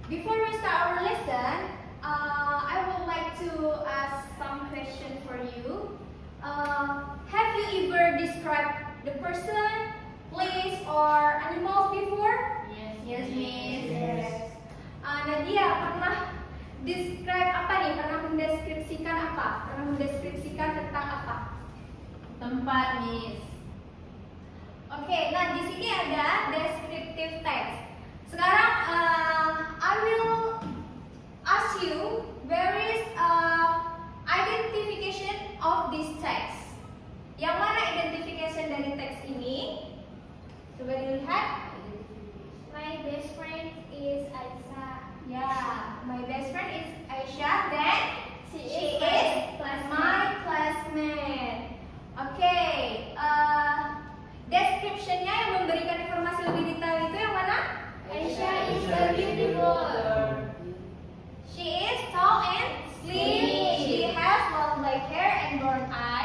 Before we start our lesson, I would like to ask some question for you. Have you ever described the person, place, or animals before? Yes, Miss. Yes. Nadia, pernah describe apa nih? Pernah mendeskripsikan apa? Pernah mendeskripsikan tentang apa? Tempat, Miss. Oke, nah di sini ada descriptive text. Sekarang I will ask you where is identification of this text. Yang mana identification dari teks ini? Coba dilihat. My best friend is Aisyah. Yeah, my best friend is Aisyah. Then she is my my classmate. Oke, description-nya yang memberikan informasi lebih detail itu yang mana? Aisyah is so beautiful. She is tall and slim. She has long black hair and brown eyes.